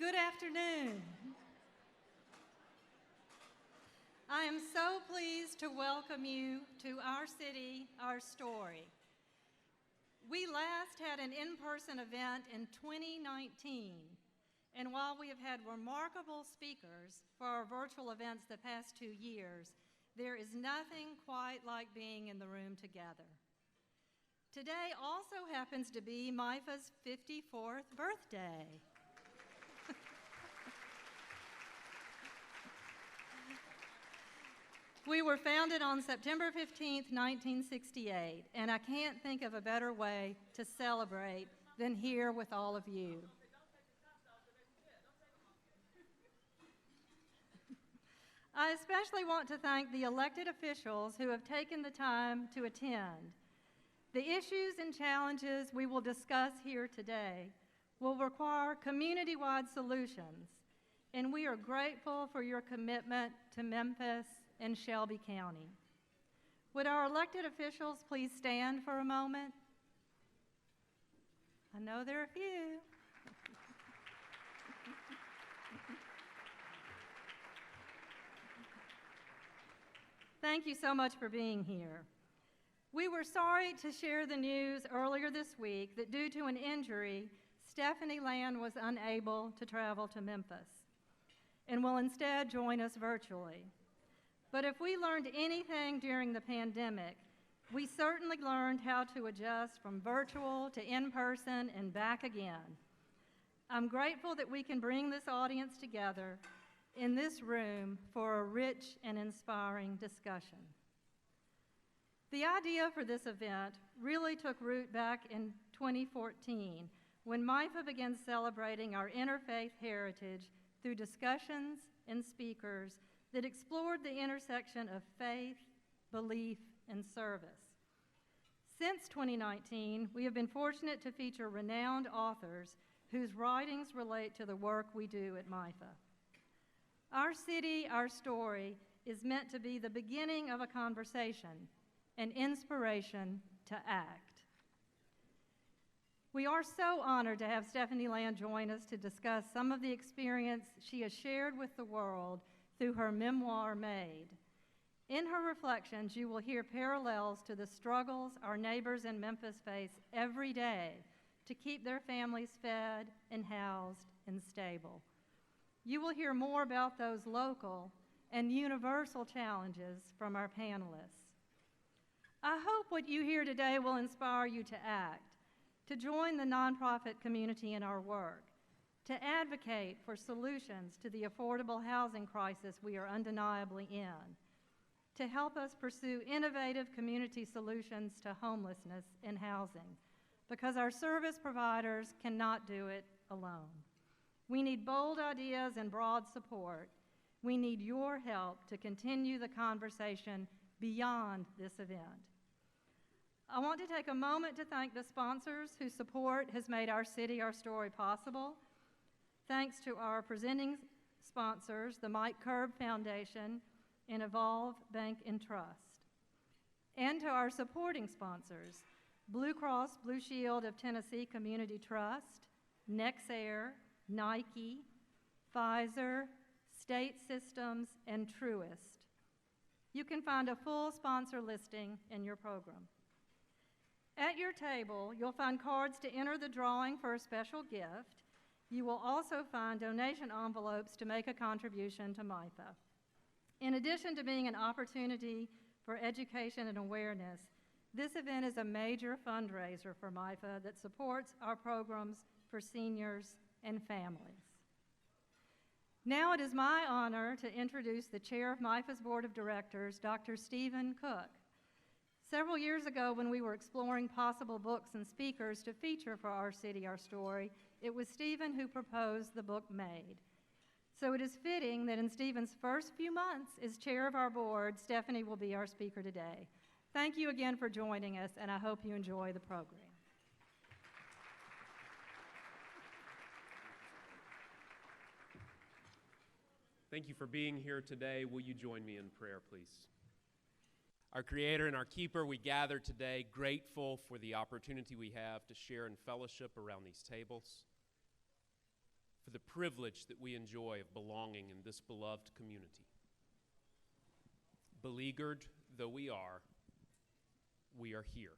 Good afternoon. I am so pleased to welcome you to Our City, Our Story. We last had an in-person event in 2019, and while we have had remarkable speakers for our virtual events the past 2 years, there is nothing quite like being in the room together. Today also happens to be MIFA's 54th birthday. We were founded on September 15th, 1968, and I can't think of a better way to celebrate than here with all of you. I especially want to thank the elected officials who have taken the time to attend. The issues and challenges we will discuss here today will require community-wide solutions, and we are grateful for your commitment to Memphis and Shelby County. Would our elected officials please stand for a moment? I know there are a few. Thank you so much for being here. We were sorry to share the news earlier this week that due to an injury, Stephanie Land was unable to travel to Memphis and will instead join us virtually. But if we learned anything during the pandemic, we certainly learned how to adjust from virtual to in-person and back again. I'm grateful that we can bring this audience together in this room for a rich and inspiring discussion. The idea for this event really took root back in 2014 when MIFA began celebrating our interfaith heritage through discussions and speakers that explored the intersection of faith, belief, and service. Since 2019, we have been fortunate to feature renowned authors whose writings relate to the work we do at MIFA. Our City, Our Story is meant to be the beginning of a conversation, an inspiration to act. We are so honored to have Stephanie Land join us to discuss some of the experience she has shared with the world through her memoir, Made. In her reflections, you will hear parallels to the struggles our neighbors in Memphis face every day to keep their families fed and housed and stable. You will hear more about those local and universal challenges from our panelists. I hope what you hear today will inspire you to act, to join the nonprofit community in our work, to advocate for solutions to the affordable housing crisis we are undeniably in, to help us pursue innovative community solutions to homelessness and housing, because our service providers cannot do it alone. We need bold ideas and broad support. We need your help to continue the conversation beyond this event. I want to take a moment to thank the sponsors whose support has made Our City, Our Story possible. Thanks to our presenting sponsors, the Mike Curb Foundation and Evolve Bank and Trust. And to our supporting sponsors, Blue Cross Blue Shield of Tennessee Community Trust, NextAir, Nike, Pfizer, State Systems, and Truist. You can find a full sponsor listing in your program. At your table, you'll find cards to enter the drawing for a special gift. You will also find donation envelopes to make a contribution to MIFA. In addition to being an opportunity for education and awareness, this event is a major fundraiser for MIFA that supports our programs for seniors and families. Now it is my honor to introduce the chair of MIFA's Board of Directors, Dr. Stephen Cook. Several years ago, when we were exploring possible books and speakers to feature for Our City, Our Story, it was Stephen who proposed the book Made. So it is fitting that in Stephen's first few months as chair of our board, Stephanie will be our speaker today. Thank you again for joining us, and I hope you enjoy the program. Thank you for being here today. Will you join me in prayer, please? Our Creator and our Keeper, we gather today grateful for the opportunity we have to share in fellowship around these tables, for the privilege that we enjoy of belonging in this beloved community. Beleaguered though we are here,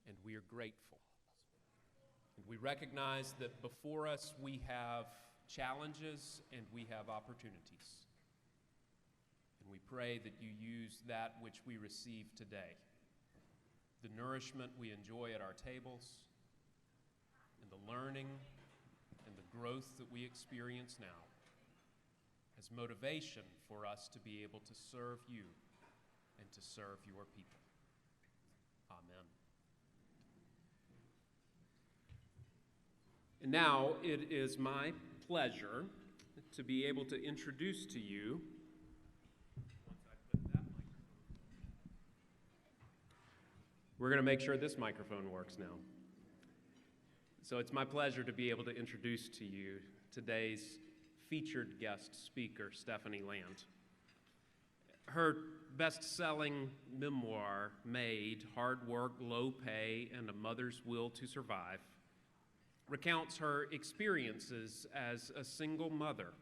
and we are grateful. And we recognize that before us we have challenges and we have opportunities. And we pray that you use that which we receive today, the nourishment we enjoy at our tables, and the learning and the growth that we experience now, as motivation for us to be able to serve you and to serve your people. Amen. And now it is my pleasure to be able to introduce to you, we're going to make sure this microphone works now. So it's my pleasure to be able to introduce to you today's featured guest speaker, Stephanie Land. Her best-selling memoir, Made, Hard Work, Low Pay, and a Mother's Will to Survive, recounts her experiences as a single mother,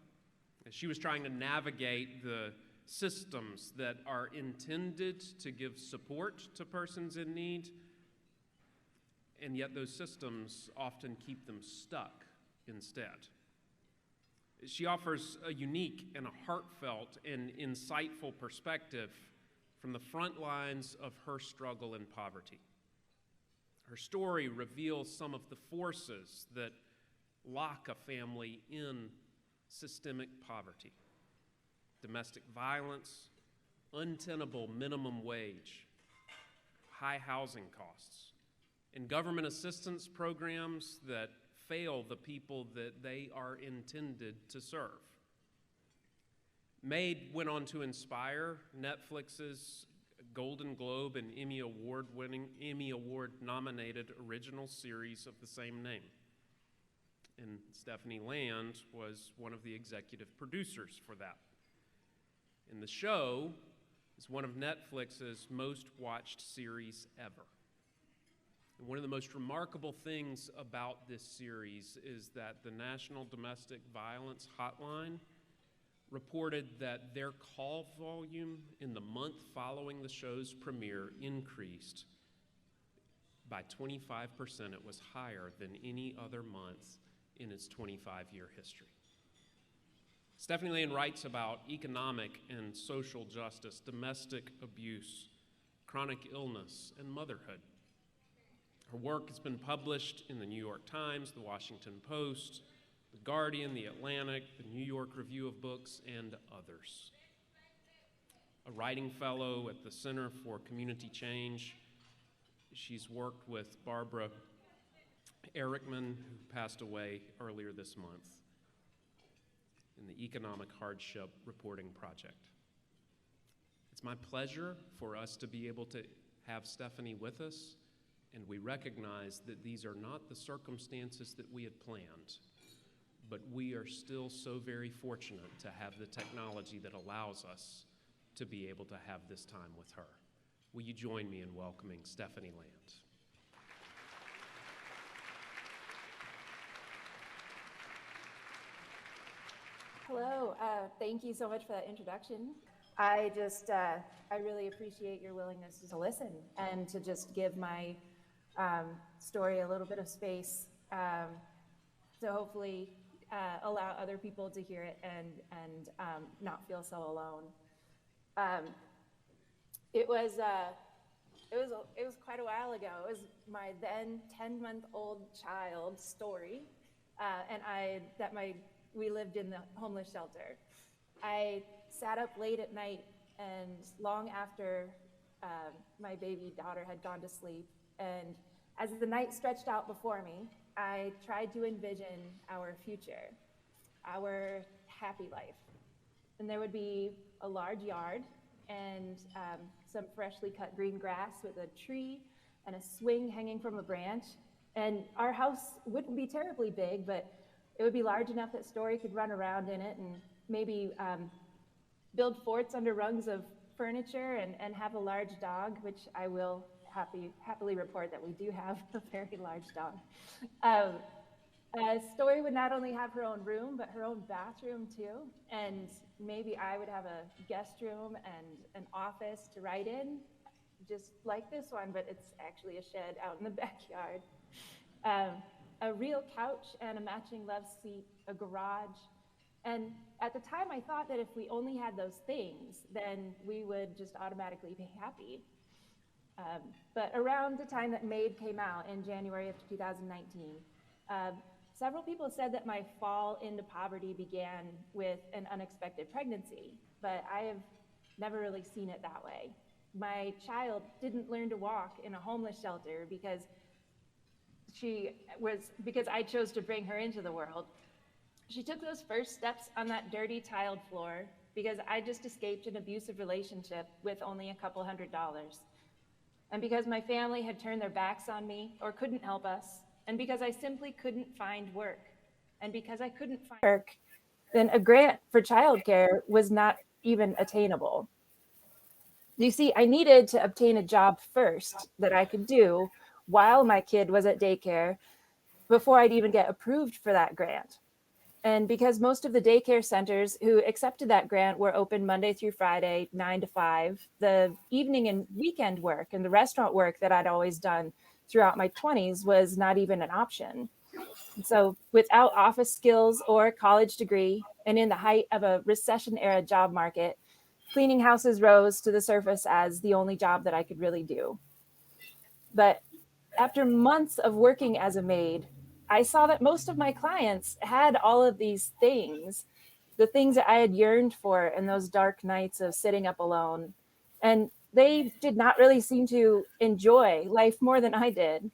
as she was trying to navigate the systems that are intended to give support to persons in need, and yet those systems often keep them stuck instead. She offers a unique and a heartfelt and insightful perspective from the front lines of her struggle in poverty. Her story reveals some of the forces that lock a family in systemic poverty: domestic violence, untenable minimum wage, high housing costs, and government assistance programs that fail the people that they are intended to serve. Made went on to inspire Netflix's Golden Globe and Emmy Award nominated original series of the same name. And Stephanie Land was one of the executive producers for that. And the show is one of Netflix's most watched series ever. And one of the most remarkable things about this series is that the National Domestic Violence Hotline reported that their call volume in the month following the show's premiere increased by 25%. It was higher than any other month in its 25-year history. Stephanie Land writes about economic and social justice, domestic abuse, chronic illness, and motherhood. Her work has been published in the New York Times, the Washington Post, the Guardian, the Atlantic, the New York Review of Books, and others. A writing fellow at the Center for Community Change, she's worked with Barbara Erickman, who passed away earlier this month, in the Economic Hardship Reporting Project. It's my pleasure for us to be able to have Stephanie with us, and we recognize that these are not the circumstances that we had planned, but we are still so very fortunate to have the technology that allows us to be able to have this time with her. Will you join me in welcoming Stephanie Land? Hello, thank you so much for that introduction. I really appreciate your willingness to listen and to just give my story a little bit of space to hopefully allow other people to hear it and not feel so alone. It was quite a while ago. It was my then 10-month-old child's story, we lived in the homeless shelter. I sat up late at night and long after my baby daughter had gone to sleep, and as the night stretched out before me, I tried to envision our future, our happy life. And there would be a large yard and some freshly cut green grass with a tree and a swing hanging from a branch. And our house wouldn't be terribly big, but it would be large enough that Story could run around in it and maybe build forts under rungs of furniture and have a large dog, which I will happily report that we do have a very large dog. Story would not only have her own room, but her own bathroom too. And maybe I would have a guest room and an office to write in, just like this one, but it's actually a shed out in the backyard. A real couch and a matching love seat, a garage. And at the time, I thought that if we only had those things, then we would just automatically be happy. But around the time that Maid came out in January of 2019, several people said that my fall into poverty began with an unexpected pregnancy, but I have never really seen it that way. My child didn't learn to walk in a homeless shelter because I chose to bring her into the world. She took those first steps on that dirty tiled floor because I just escaped an abusive relationship with only a couple $100. And because my family had turned their backs on me or couldn't help us, and because I simply couldn't find work, and because I couldn't find work, then a grant for childcare was not even attainable. You see, I needed to obtain a job first that I could do while my kid was at daycare before I'd even get approved for that grant. And because most of the daycare centers who accepted that grant were open Monday through Friday, 9 to 5, the evening and weekend work and the restaurant work that I'd always done throughout my 20s was not even an option. So without office skills or college degree, and in the height of a recession era job market, cleaning houses rose to the surface as the only job that I could really do. But after months of working as a maid, I saw that most of my clients had all of these things, the things that I had yearned for in those dark nights of sitting up alone. And they did not really seem to enjoy life more than I did.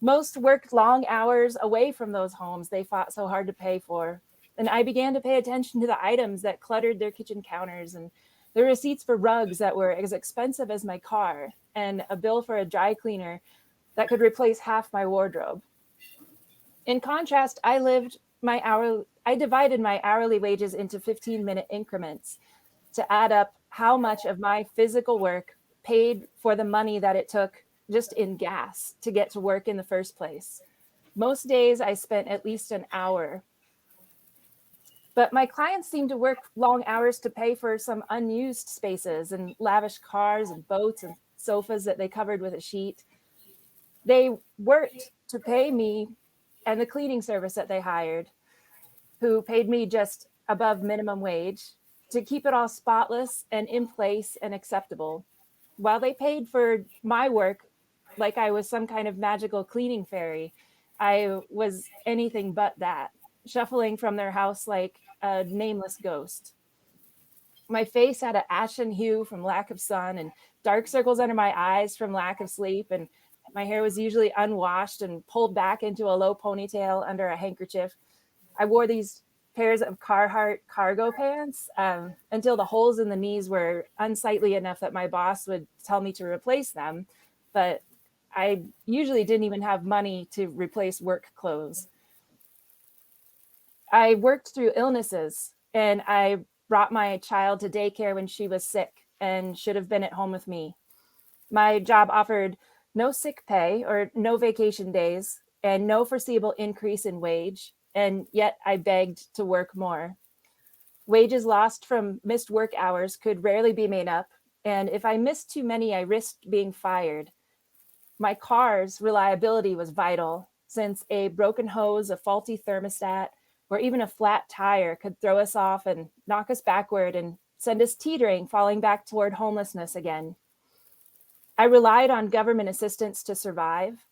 Most worked long hours away from those homes they fought so hard to pay for. And I began to pay attention to the items that cluttered their kitchen counters and the receipts for rugs that were as expensive as my car and a bill for a dry cleaner that could replace half my wardrobe. In contrast, I divided my hourly wages into 15-minute increments to add up how much of my physical work paid for the money that it took just in gas to get to work in the first place. Most days I spent at least an hour. But my clients seemed to work long hours to pay for some unused spaces and lavish cars and boats and sofas that they covered with a sheet. They worked to pay me and the cleaning service that they hired, who paid me just above minimum wage, to keep it all spotless and in place and acceptable, while they paid for my work like I was some kind of magical cleaning fairy. I was anything but that, shuffling from their house like a nameless ghost. My face had an ashen hue from lack of sun and dark circles under my eyes from lack of sleep, and my hair was usually unwashed and pulled back into a low ponytail under a handkerchief. I wore these pairs of Carhartt cargo pants until the holes in the knees were unsightly enough that my boss would tell me to replace them. But I usually didn't even have money to replace work clothes. I worked through illnesses, and I brought my child to daycare when she was sick and should have been at home with me. My job offered no sick pay or no vacation days and no foreseeable increase in wage, and yet I begged to work more. Wages lost from missed work hours could rarely be made up, and if I missed too many, I risked being fired. My car's reliability was vital, since a broken hose, a faulty thermostat, or even a flat tire could throw us off and knock us backward and send us teetering, falling back toward homelessness again. I relied on government assistance to survive.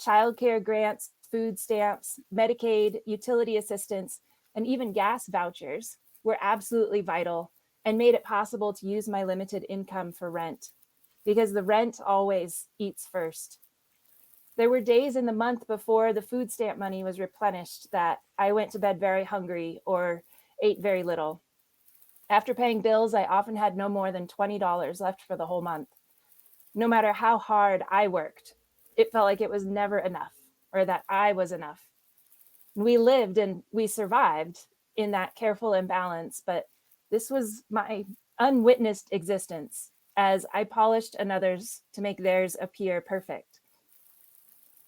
Childcare grants, food stamps, Medicaid, utility assistance, and even gas vouchers were absolutely vital and made it possible to use my limited income for rent, because the rent always eats first. There were days in the month before the food stamp money was replenished that I went to bed very hungry or ate very little. After paying bills, I often had no more than $20 left for the whole month. No matter how hard I worked, it felt like it was never enough, or that I was enough. We lived and we survived in that careful imbalance, but this was my unwitnessed existence as I polished another's to make theirs appear perfect.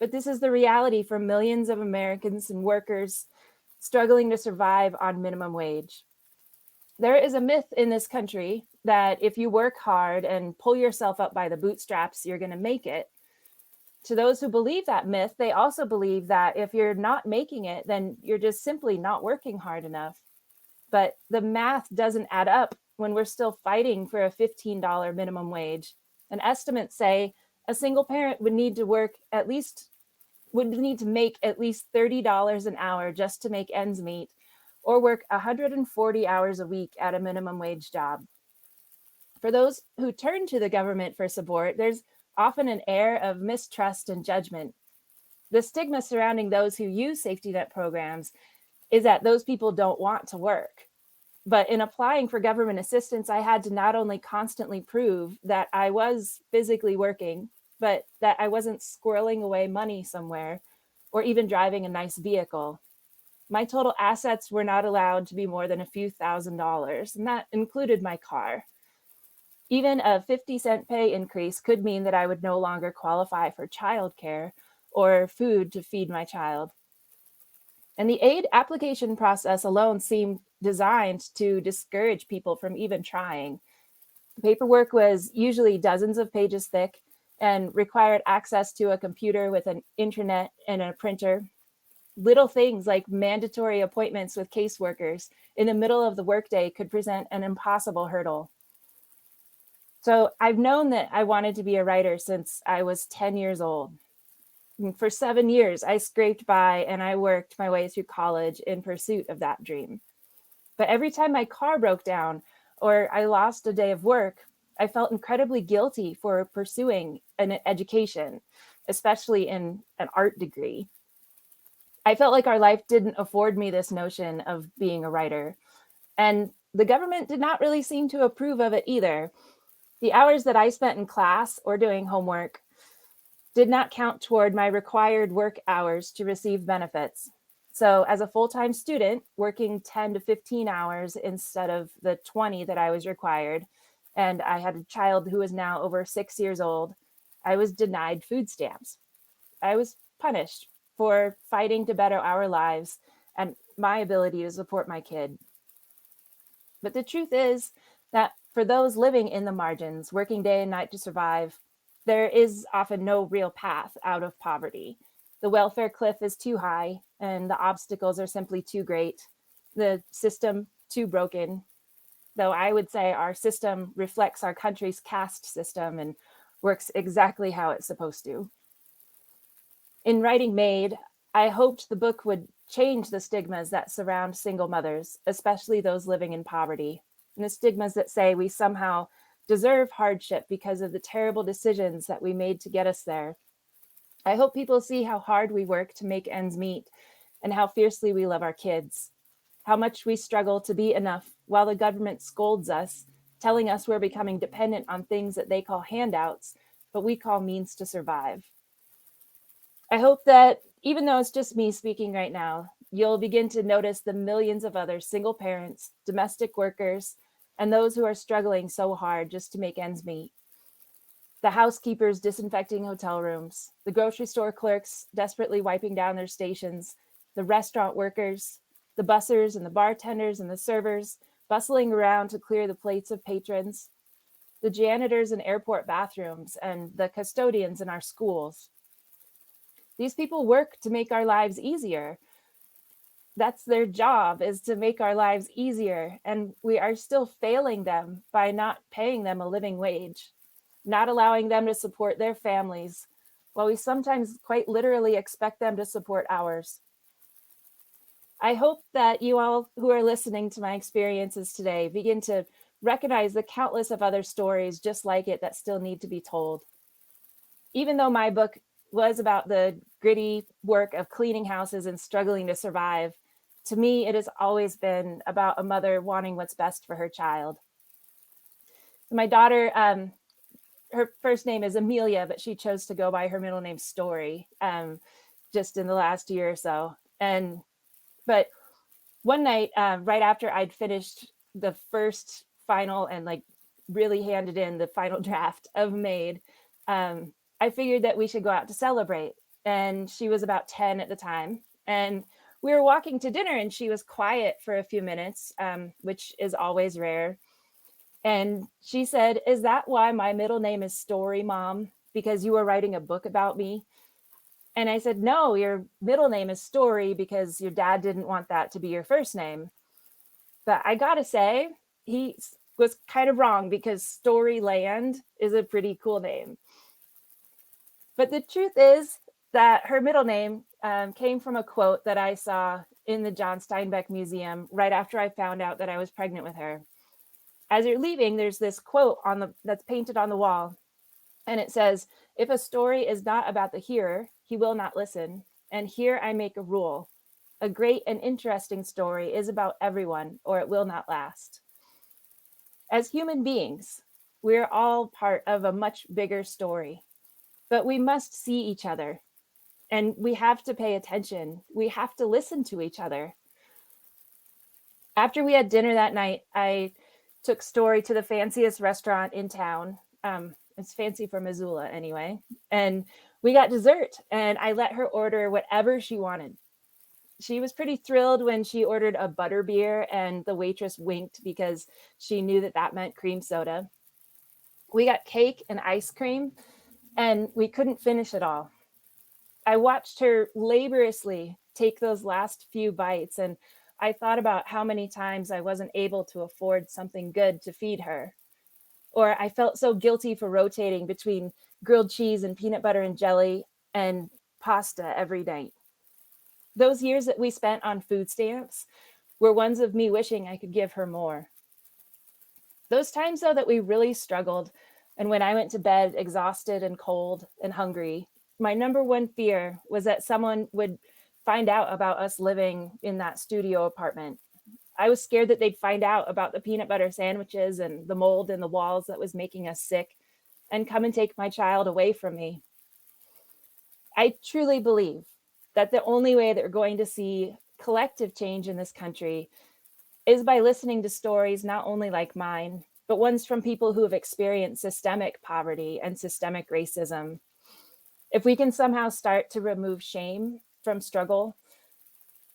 but this is the reality for millions of Americans and workers struggling to survive on minimum wage. There is a myth in this country that if you work hard and pull yourself up by the bootstraps, you're going to make it. To those who believe that myth, they also believe that if you're not making it, then you're just simply not working hard enough. But the math doesn't add up when we're still fighting for a $15 minimum wage. And estimates say a single parent would need to make at least $30 an hour just to make ends meet, or work 140 hours a week at a minimum wage job. For those who turn to the government for support, there's often an air of mistrust and judgment. The stigma surrounding those who use safety net programs is that those people don't want to work. But in applying for government assistance, I had to not only constantly prove that I was physically working, but that I wasn't squirreling away money somewhere or even driving a nice vehicle. My total assets were not allowed to be more than a few $1,000s, and that included my car. Even a 50-cent pay increase could mean that I would no longer qualify for childcare or food to feed my child. And the aid application process alone seemed designed to discourage people from even trying. The paperwork was usually dozens of pages thick and required access to a computer with an internet and a printer. Little things like mandatory appointments with caseworkers in the middle of the workday could present an impossible hurdle. So I've known that I wanted to be a writer since I was 10 years old. And for 7 years, I scraped by and I worked my way through college in pursuit of that dream. But every time my car broke down or I lost a day of work, I felt incredibly guilty for pursuing an education, especially in an art degree. I felt like our life didn't afford me this notion of being a writer. And the government did not really seem to approve of it either. The hours that I spent in class or doing homework did not count toward my required work hours to receive benefits. So, as a full time student, working 10 to 15 hours instead of the 20 that I was required, and I had a child who is now over 6 years old, I was denied food stamps. I was punished for fighting to better our lives and my ability to support my kid. But the truth is that for those living in the margins, working day and night to survive, there is often no real path out of poverty. The welfare cliff is too high, and the obstacles are simply too great. The system too broken. Though I would say our system reflects our country's caste system and works exactly how it's supposed to. In writing Made, I hoped the book would change the stigmas that surround single mothers, especially those living in poverty, and the stigmas that say we somehow deserve hardship because of the terrible decisions that we made to get us there. I hope people see how hard we work to make ends meet and how fiercely we love our kids, how much we struggle to be enough while the government scolds us, telling us we're becoming dependent on things that they call handouts, but we call means to survive. I hope that even though it's just me speaking right now, you'll begin to notice the millions of other single parents, domestic workers, and those who are struggling so hard just to make ends meet. The housekeepers disinfecting hotel rooms, the grocery store clerks desperately wiping down their stations, the restaurant workers, the bussers and the bartenders and the servers bustling around to clear the plates of patrons, the janitors in airport bathrooms, and the custodians in our schools. These people work to make our lives easier. That's their job, is to make our lives easier, and we are still failing them by not paying them a living wage, not allowing them to support their families, while we sometimes quite literally expect them to support ours. I hope that you all who are listening to my experiences today begin to recognize the countless of other stories just like it that still need to be told. Even though my book was about the gritty work of cleaning houses and struggling to survive, to me, it has always been about a mother wanting what's best for her child. My daughter, her first name is Amelia, but she chose to go by her middle name Story, just in the last year or so. But one night, right after I'd finished the first final and really handed in the final draft of Made, I figured that we should go out to celebrate. and she was about 10 at the time. And we were walking to dinner, and she was quiet for a few minutes, which is always rare. And she said, "Is that why my middle name is Story, Mom? Because you were writing a book about me?" And I said, "No, your middle name is Story because your dad didn't want that to be your first name." But I gotta say, he was kind of wrong because Storyland is a pretty cool name. But the truth is that her middle name came from a quote that I saw in the John Steinbeck Museum right after I found out that I was pregnant with her. As you're leaving, there's this quote that's painted on the wall, and it says, "If a story is not about the hearer, he will not listen. And here I make a rule. A great and interesting story is about everyone, or it will not last." As human beings, we're all part of a much bigger story, but we must see each other, and we have to pay attention. We have to listen to each other. After we had dinner that night, I took Story to the fanciest restaurant in town. It's fancy for Missoula anyway. And we got dessert, and I let her order whatever she wanted. She was pretty thrilled when she ordered a butter beer, and the waitress winked because she knew that that meant cream soda. We got cake and ice cream, and we couldn't finish it all. I watched her laboriously take those last few bites, and I thought about how many times I wasn't able to afford something good to feed her. Or I felt so guilty for rotating between grilled cheese and peanut butter and jelly and pasta every night. Those years that we spent on food stamps were ones of me wishing I could give her more. Those times, though, that we really struggled, and when I went to bed exhausted and cold and hungry, my number one fear was that someone would find out about us living in that studio apartment. I was scared that they'd find out about the peanut butter sandwiches and the mold in the walls that was making us sick and come and take my child away from me. I truly believe that the only way that we're going to see collective change in this country is by listening to stories not only like mine, but ones from people who have experienced systemic poverty and systemic racism. If we can somehow start to remove shame from struggle,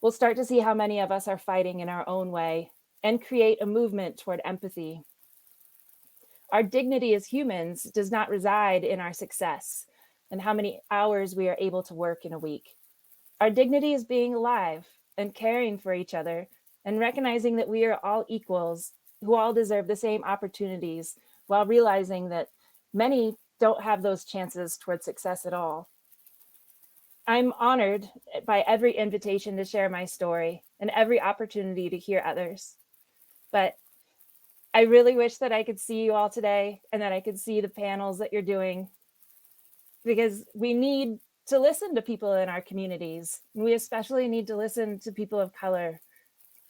we'll start to see how many of us are fighting in our own way and create a movement toward empathy. Our dignity as humans does not reside in our success and how many hours we are able to work in a week. Our dignity is being alive and caring for each other and recognizing that we are all equals who all deserve the same opportunities while realizing that many don't have those chances toward success at all. I'm honored by every invitation to share my story and every opportunity to hear others. But I really wish that I could see you all today and that I could see the panels that you're doing, because we need to listen to people in our communities. We especially need to listen to people of color.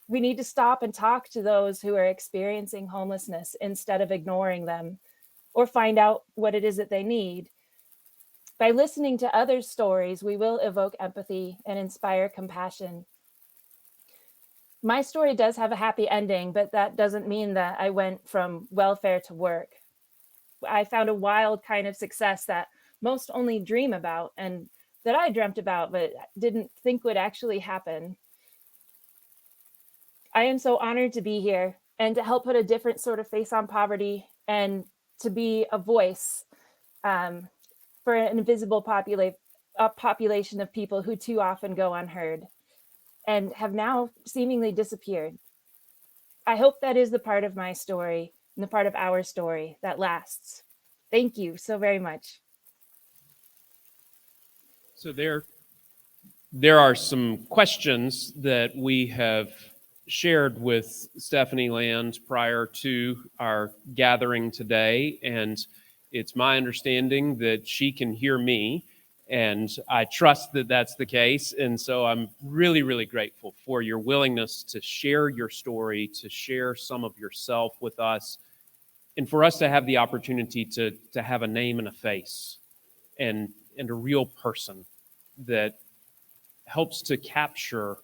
We need to stop and talk to those who are experiencing homelessness instead of ignoring them or find out what it is that they need. By listening to others' stories, we will evoke empathy and inspire compassion. My story does have a happy ending, but that doesn't mean that I went from welfare to work. I found a wild kind of success that most only dream about and that I dreamt about, but didn't think would actually happen. I am so honored to be here and to help put a different sort of face on poverty and to be a voice for an invisible population of people who too often go unheard and have now seemingly disappeared. I hope that is the part of my story and the part of our story that lasts. Thank you so very much. So there are some questions that we have shared with Stephanie Land prior to our gathering today, and it's my understanding that she can hear me, and I trust that that's the case. And so I'm really, really grateful for your willingness to share your story, to share some of yourself with us, and for us to have the opportunity to have a name and a face and a real person that helps to capture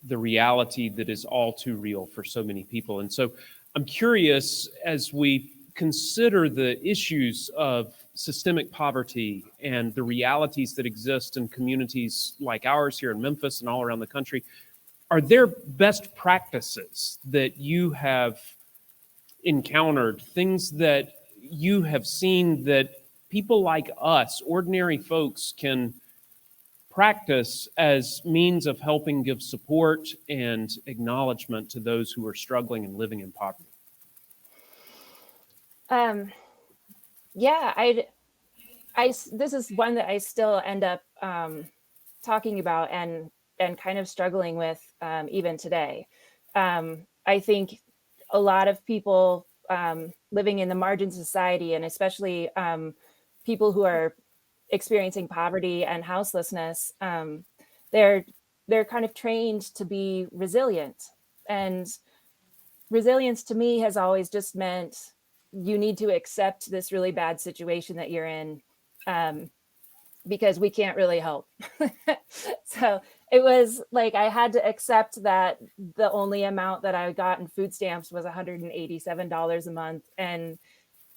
the reality that is all too real for so many people. And so I'm curious, as we consider the issues of systemic poverty and the realities that exist in communities like ours here in Memphis and all around the country, are there best practices that you have encountered, things that you have seen that people like us, ordinary folks, can practice as means of helping give support and acknowledgement to those who are struggling and living in poverty? Yeah, this is one that I still end up talking about and kind of struggling with even today. I think a lot of people living in the margin society, and especially people who are experiencing poverty and houselessness, they're kind of trained to be resilient. And resilience to me has always just meant you need to accept this really bad situation that you're in, because we can't really help. So it was like I had to accept that the only amount that I got in food stamps was $187 a month. And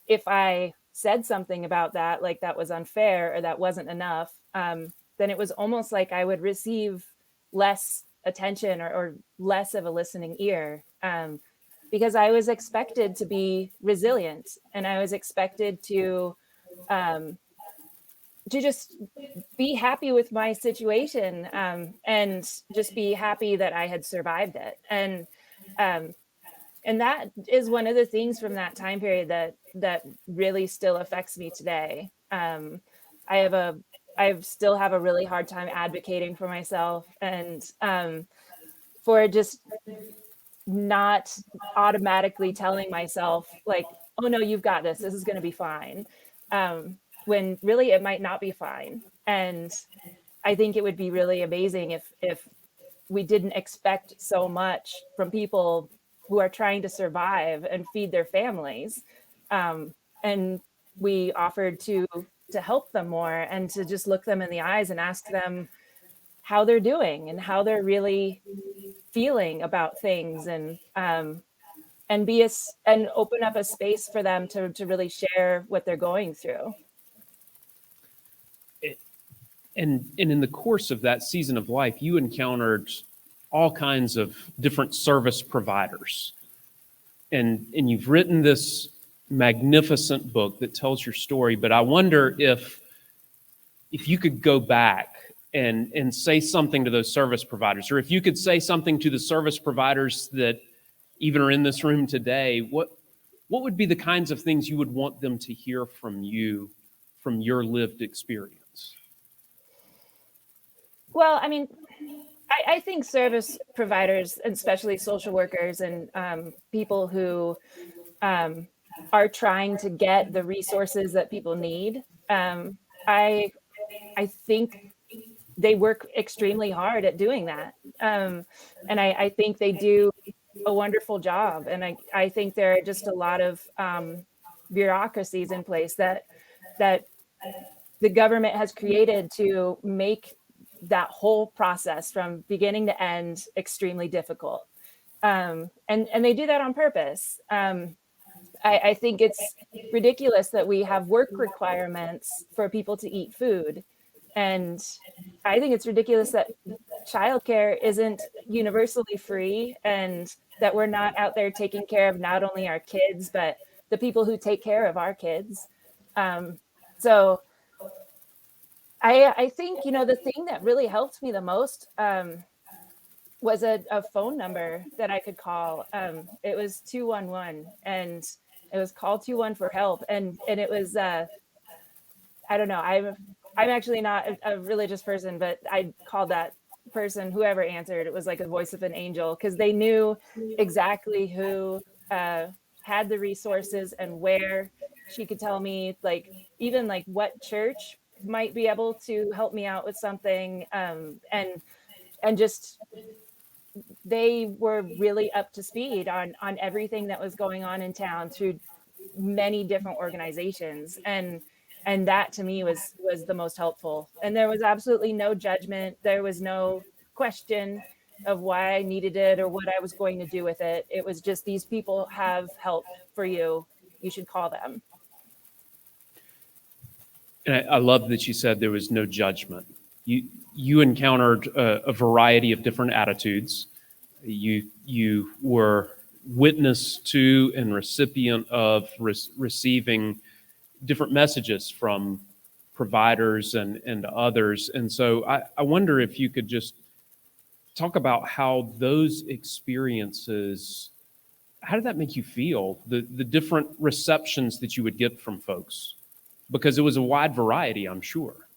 if I said something about that, like that was unfair or that wasn't enough, then it was almost like I would receive less attention or less of a listening ear, because I was expected to be resilient, and I was expected to just be happy with my situation, and just be happy that I had survived it. And that is one of the things from that time period that really still affects me today. I still have a really hard time advocating for myself, and for just not automatically telling myself like, oh no, you've got this, this is going to be fine, when really it might not be fine. And I think it would be really amazing if we didn't expect so much from people who are trying to survive and feed their families, and we offered to help them more, and to just look them in the eyes and ask them how they're doing and how they're really feeling about things, and and open up a space for them to really share what they're going through. And in the course of that season of life, you encountered all kinds of different service providers. And you've written this magnificent book that tells your story, but I wonder if you could go back and say something to those service providers, or if you could say something to the service providers that even are in this room today, what would be the kinds of things you would want them to hear from you, from your lived experience? Well, I mean, I think service providers, and especially social workers and people who are trying to get the resources that people need, I think they work extremely hard at doing that. And I think they do a wonderful job. And I think there are just a lot of bureaucracies in place that the government has created to make that whole process from beginning to end extremely difficult. And they do that on purpose. I think it's ridiculous that we have work requirements for people to eat food. And I think it's ridiculous that childcare isn't universally free, and that we're not out there taking care of not only our kids, but the people who take care of our kids. So I think, the thing that really helped me the most was a phone number that I could call. It was 211, and it was call 211 for help. And it was, I don't know, I'm actually not a religious person, but I called that person, whoever answered, it was like a voice of an angel, because they knew exactly who had the resources and where. She could tell me even what church might be able to help me out with something, and just they were really up to speed on everything that was going on in town through many different organizations, and that to me was the most helpful. And there was absolutely no judgment, there was no question of why I needed it or what I was going to do with it. It was just, these people have help for you, you should call them. And I love that you said there was no judgment. You encountered a variety of different attitudes. You were witness to and recipient of receiving different messages from providers and others. And so I wonder if you could just talk about how those experiences, how did that make you feel? The different receptions that you would get from folks, because it was a wide variety, I'm sure.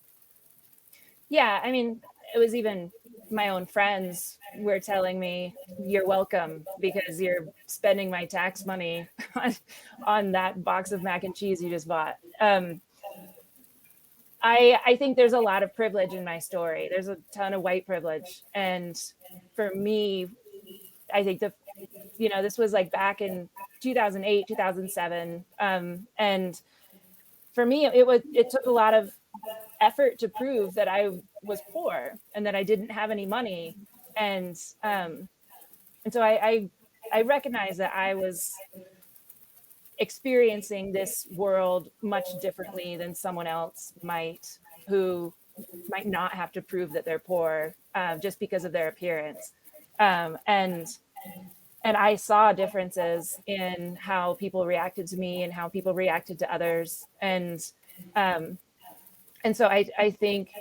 Yeah, I mean, it was even my own friends were telling me, "You're welcome because you're spending my tax money on that box of mac and cheese you just bought." I think there's a lot of privilege in my story. There's a ton of white privilege, and for me, I think this was like back in 2008, 2007, and for me, it took a lot of effort to prove that I was poor and that I didn't have any money, and so I recognized that I was experiencing this world much differently than someone else might, who might not have to prove that they're poor just because of their appearance, and I saw differences in how people reacted to me and how people reacted to others, and so I think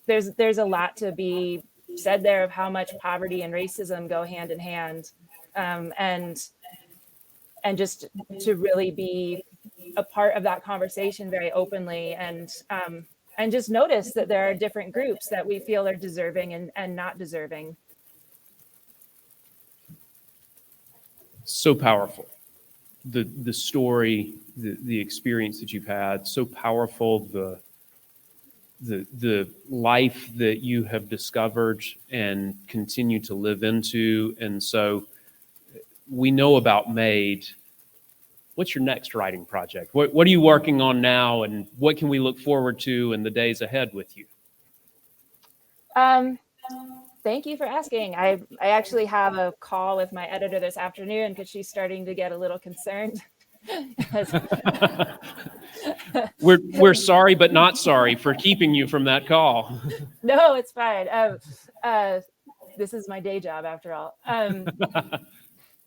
there's a lot to be said there of how much poverty and racism go hand in hand, and just to really be a part of that conversation very openly, and just notice that there are different groups that we feel are deserving and not deserving. So powerful. The story, the experience that you've had, so powerful. The life that you have discovered and continue to live into. And so we know about MADE. What's your next writing project? What are you working on now, and what can we look forward to in the days ahead with you? Thank you for asking. I actually have a call with my editor this afternoon because she's starting to get a little concerned. We're sorry, but not sorry for keeping you from that call. No, it's fine. This is my day job after all.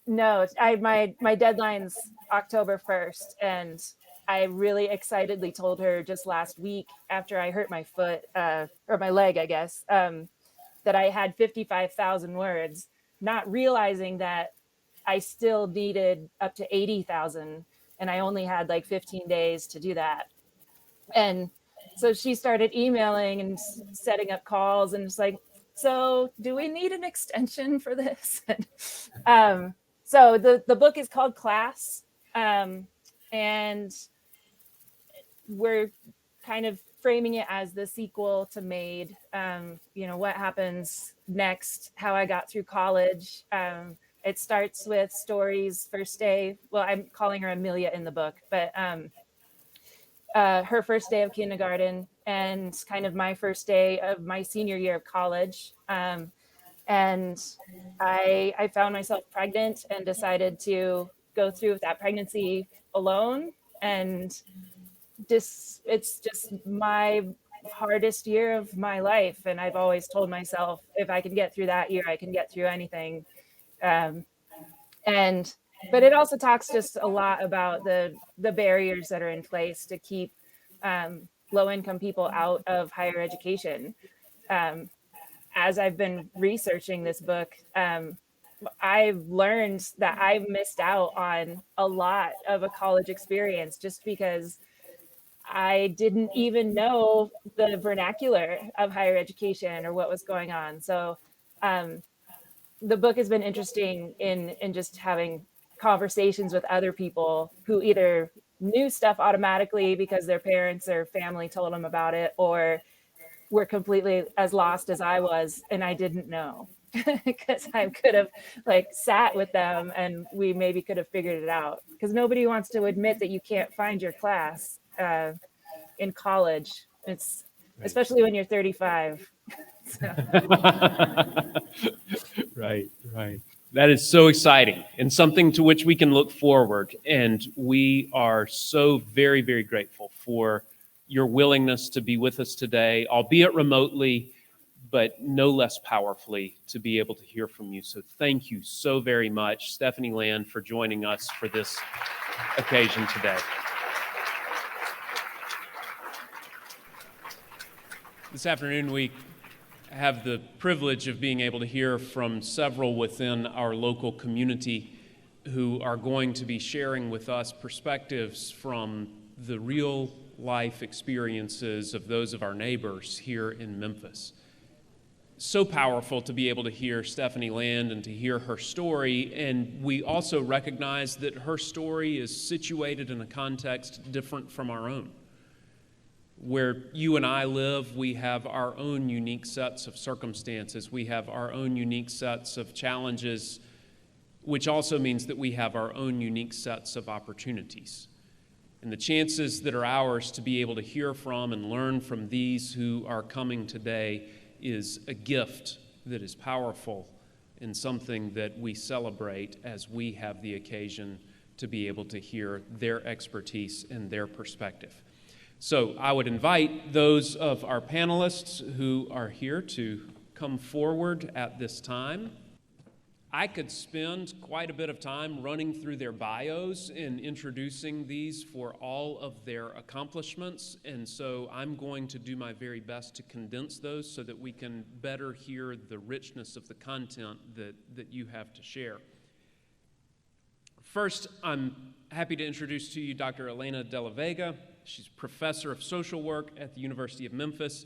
No, my deadline's October 1st, and I really excitedly told her just last week after I hurt my foot, or my leg, I guess, that I had 55,000 words, not realizing that I still needed up to 80,000, and I only had like 15 days to do that. And so she started emailing and setting up calls, and it's like, so do we need an extension for this? So the book is called Class, and we're kind of framing it as the sequel to MADE. What happens next, how I got through college. It starts with Story's first day. Well, I'm calling her Amelia in the book, but her first day of kindergarten and kind of my first day of my senior year of college. And I found myself pregnant and decided to go through with that pregnancy alone. And it's just my hardest year of my life. And I've always told myself, if I can get through that year, I can get through anything. But it also talks just a lot about the barriers that are in place to keep low-income people out of higher education. As I've been researching this book, I've learned that I missed out on a lot of a college experience just because I didn't even know the vernacular of higher education or what was going on. So the book has been interesting in just having conversations with other people who either knew stuff automatically because their parents or family told them about it, or were completely as lost as I was and I didn't know, because I could have sat with them and we maybe could have figured it out, because nobody wants to admit that you can't find your class in college. It's right. Especially when you're 35. Right. That is so exciting and something to which we can look forward. And we are so very, very grateful for your willingness to be with us today, albeit remotely, but no less powerfully to be able to hear from you. So thank you so very much, Stephanie Land, for joining us for this occasion today. This afternoon, we have the privilege of being able to hear from several within our local community who are going to be sharing with us perspectives from the real life experiences of those of our neighbors here in Memphis. So powerful to be able to hear Stephanie Land and to hear her story, and we also recognize that her story is situated in a context different from our own. Where you and I live, we have our own unique sets of circumstances. We have our own unique sets of challenges, which also means that we have our own unique sets of opportunities. And the chances that are ours to be able to hear from and learn from these who are coming today is a gift that is powerful and something that we celebrate as we have the occasion to be able to hear their expertise and their perspective. So I would invite those of our panelists who are here to come forward at this time. I could spend quite a bit of time running through their bios and introducing these for all of their accomplishments, and so I'm going to do my very best to condense those so that we can better hear the richness of the content that you have to share. First, I'm happy to introduce to you Dr. Elena De La Vega. She's professor of social work at the University of Memphis,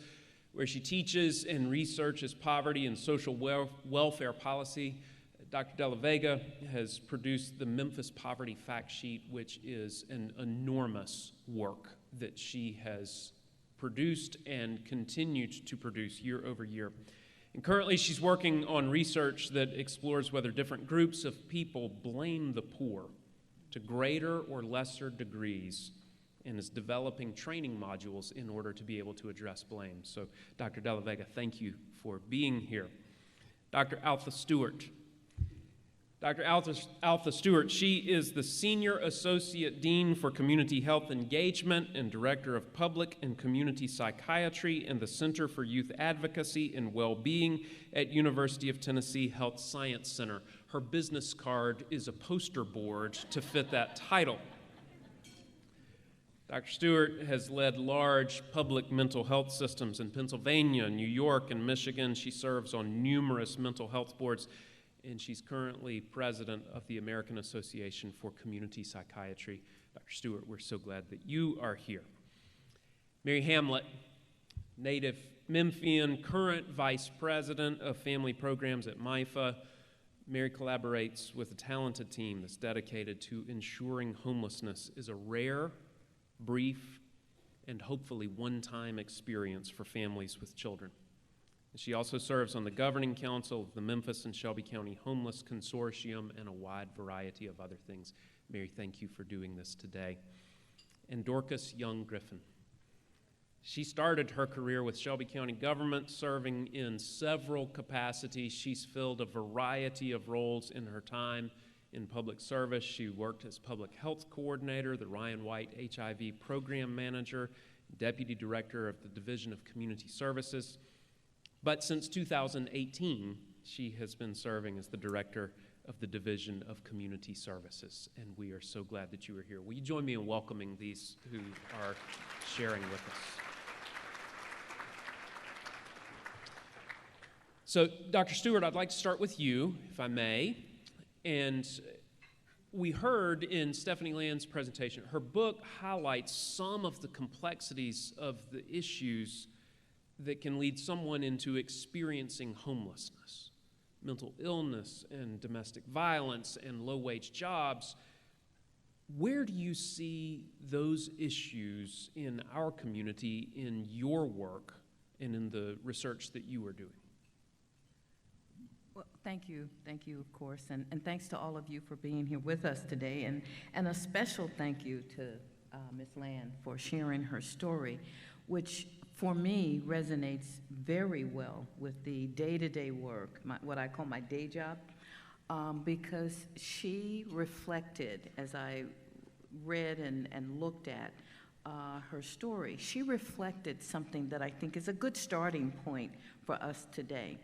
where she teaches and researches poverty and social welfare policy. Dr. De La Vega has produced the Memphis Poverty Fact Sheet, which is an enormous work that she has produced and continued to produce year over year. And currently she's working on research that explores whether different groups of people blame the poor to greater or lesser degrees, and is developing training modules in order to be able to address blame. So Dr. De La Vega, thank you for being here. Dr. Altha Stewart. Dr. Altha Stewart, she is the Senior Associate Dean for Community Health Engagement and Director of Public and Community Psychiatry in the Center for Youth Advocacy and Well-Being at University of Tennessee Health Science Center. Her business card is a poster board to fit that title. Dr. Stewart has led large public mental health systems in Pennsylvania, New York, and Michigan. She serves on numerous mental health boards, and she's currently president of the American Association for Community Psychiatry. Dr. Stewart, we're so glad that you are here. Mary Hamlet, native Memphian, current vice president of family programs at MIFA. Mary collaborates with a talented team that's dedicated to ensuring homelessness is a rare, brief, and hopefully one-time experience for families with children. She also serves on the governing council of the Memphis and Shelby County Homeless Consortium and a wide variety of other things. Mary, thank you for doing this today. And Dorcas Young Griffin. She started her career with Shelby County government, serving in several capacities. She's filled a variety of roles in her time in public service. She worked as public health coordinator, the Ryan White HIV program manager, deputy director of the Division of Community Services. But since 2018, she has been serving as the director of the Division of Community Services, and we are so glad that you are here. Will you join me in welcoming these who are sharing with us? So, Dr. Stewart, I'd like to start with you, if I may. And we heard in Stephanie Land's presentation, her book highlights some of the complexities of the issues that can lead someone into experiencing homelessness, mental illness and domestic violence and low-wage jobs. Where do you see those issues in our community, in your work, and in the research that you are doing? Well, thank you, of course, and thanks to all of you for being here with us today, and a special thank you to Ms. Land for sharing her story, which for me resonates very well with the day-to-day work, what I call my day job, because she reflected, as I read and looked at, her story, she reflected something that I think is a good starting point for us today.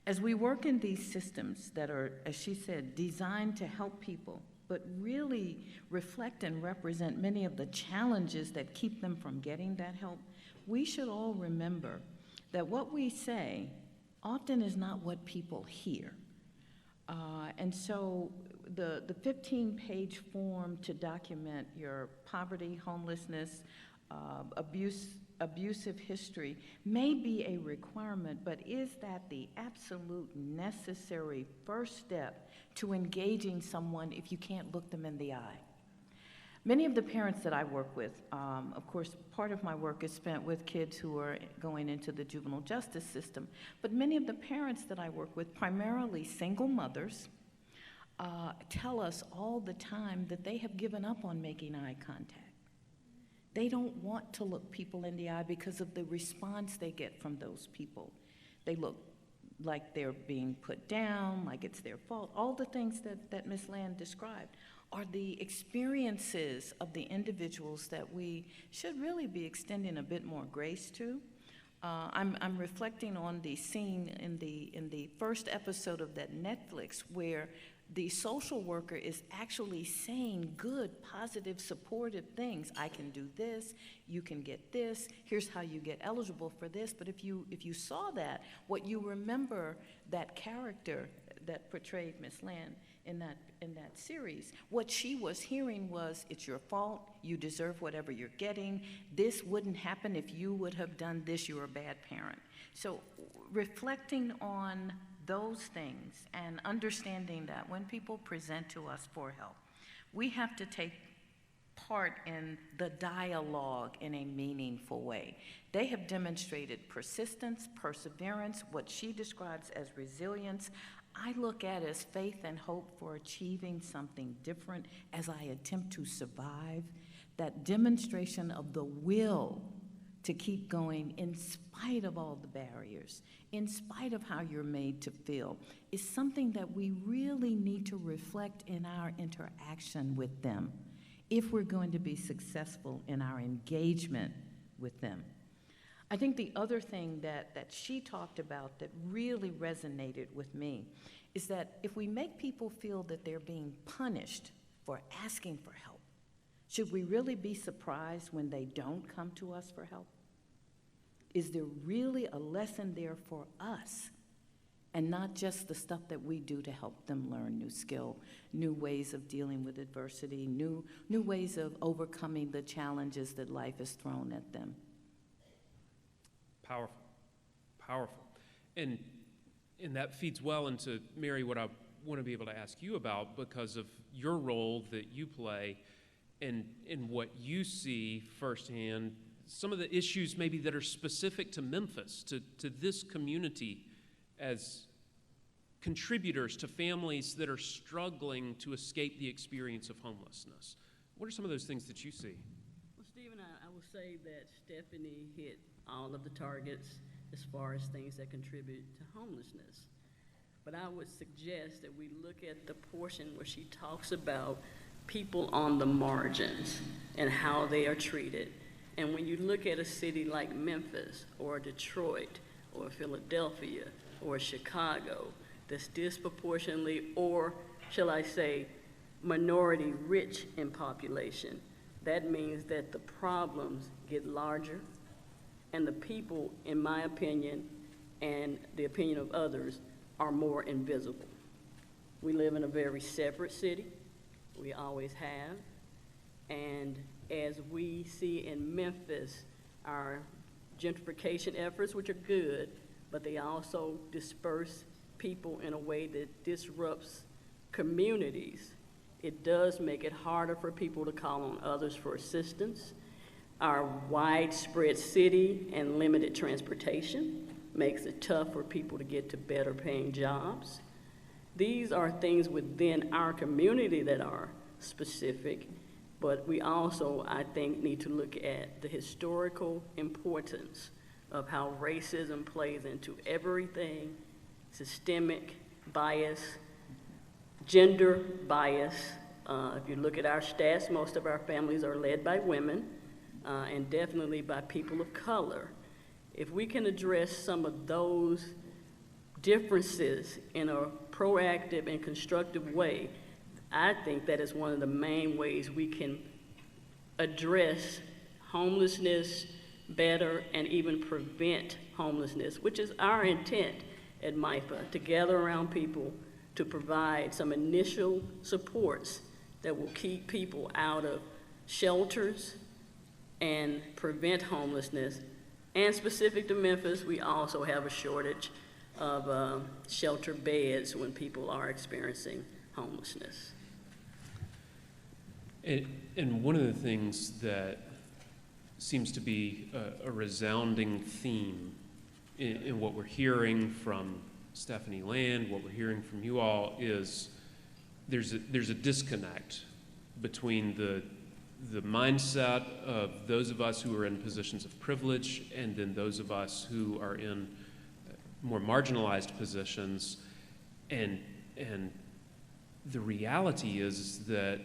As we work in these systems that are, as she said, designed to help people, but really reflect and represent many of the challenges that keep them from getting that help, we should all remember that what we say often is not what people hear. And so the 15-page form to document your poverty, homelessness, abusive history may be a requirement, but is that the absolute necessary first step to engaging someone if you can't look them in the eye? Many of the parents that I work with, of course, part of my work is spent with kids who are going into the juvenile justice system, but many of the parents that I work with, primarily single mothers, tell us all the time that they have given up on making eye contact. They don't want to look people in the eye because of the response they get from those people. They look like they're being put down, like it's their fault. All the things that Ms. Land described are the experiences of the individuals that we should really be extending a bit more grace to. I'm reflecting on the scene in the first episode of that Netflix where the social worker is actually saying good, positive, supportive things. I can do this, you can get this, here's how you get eligible for this. But if you saw that, what you remember that character that portrayed Miss Land in that series, what she was hearing was, it's your fault, you deserve whatever you're getting, this wouldn't happen if you would have done this, you're a bad parent. So reflecting on those things and understanding that when people present to us for help, we have to take part in the dialogue in a meaningful way. They have demonstrated persistence, perseverance, what she describes as resilience. I look at as faith and hope for achieving something different as I attempt to survive. That demonstration of the will to keep going in spite of all the barriers, in spite of how you're made to feel, is something that we really need to reflect in our interaction with them if we're going to be successful in our engagement with them. I think the other thing that she talked about that really resonated with me is that if we make people feel that they're being punished for asking for help, should we really be surprised when they don't come to us for help? Is there really a lesson there for us and not just the stuff that we do to help them learn new skill, new ways of dealing with adversity, new ways of overcoming the challenges that life has thrown at them? Powerful, powerful. And that feeds well into, Mary, what I want to be able to ask you about because of your role that you play and what you see firsthand, some of the issues maybe that are specific to Memphis, to this community as contributors to families that are struggling to escape the experience of homelessness. What are some of those things that you see? Well, Stephen, I will say that Stephanie hit all of the targets as far as things that contribute to homelessness. But I would suggest that we look at the portion where she talks about people on the margins and how they are treated. And when you look at a city like Memphis or Detroit or Philadelphia or Chicago that's disproportionately, or shall I say, minority rich in population, that means that the problems get larger and the people, in my opinion, and the opinion of others, are more invisible. We live in a very separate city. We always have. And as we see in Memphis, our gentrification efforts, which are good, but they also disperse people in a way that disrupts communities. It does make it harder for people to call on others for assistance. Our widespread city and limited transportation makes it tough for people to get to better paying jobs. These are things within our community that are specific, but we also, I think, need to look at the historical importance of how racism plays into everything, systemic bias, gender bias. If you look at our stats, most of our families are led by women. and definitely by people of color. If we can address some of those differences in a proactive and constructive way, I think that is one of the main ways we can address homelessness better and even prevent homelessness, which is our intent at MIPA, to gather around people to provide some initial supports that will keep people out of shelters and prevent homelessness. And specific to Memphis, we also have a shortage of shelter beds when people are experiencing homelessness. And one of the things that seems to be a resounding theme in what we're hearing from Stephanie Land, what we're hearing from you all, is there's a disconnect between the mindset of those of us who are in positions of privilege and then those of us who are in more marginalized positions, and the reality is that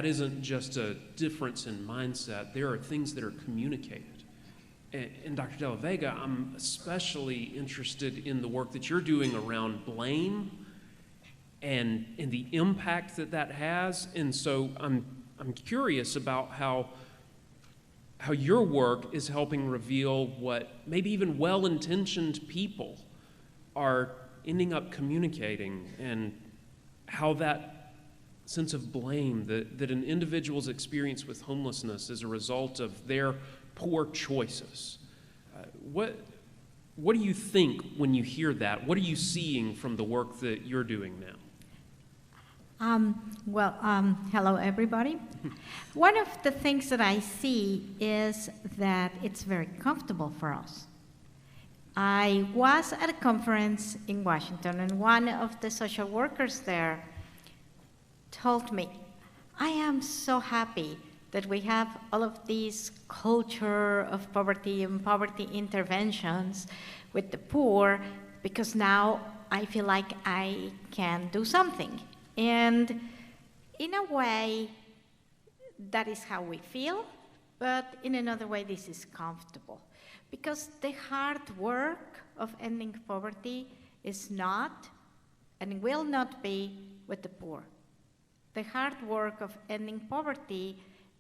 isn't just a difference in mindset. There are things that are communicated. And Dr. De La Vega, I'm especially interested in the work that you're doing around blame and the impact that has. And so I'm curious about how your work is helping reveal what maybe even well-intentioned people are ending up communicating, and how that sense of blame that an individual's experience with homelessness is a result of their poor choices. What do you think when you hear that? What are you seeing from the work that you're doing now? Hello everybody. One of the things that I see is that it's very comfortable for us. I was at a conference in Washington, and one of the social workers there told me, I am so happy that we have all of these culture of poverty and poverty interventions with the poor, because now I feel like I can do something. And in a way, that is how we feel, but in another way, this is comfortable. Because the hard work of ending poverty is not, and will not be, with the poor. The hard work of ending poverty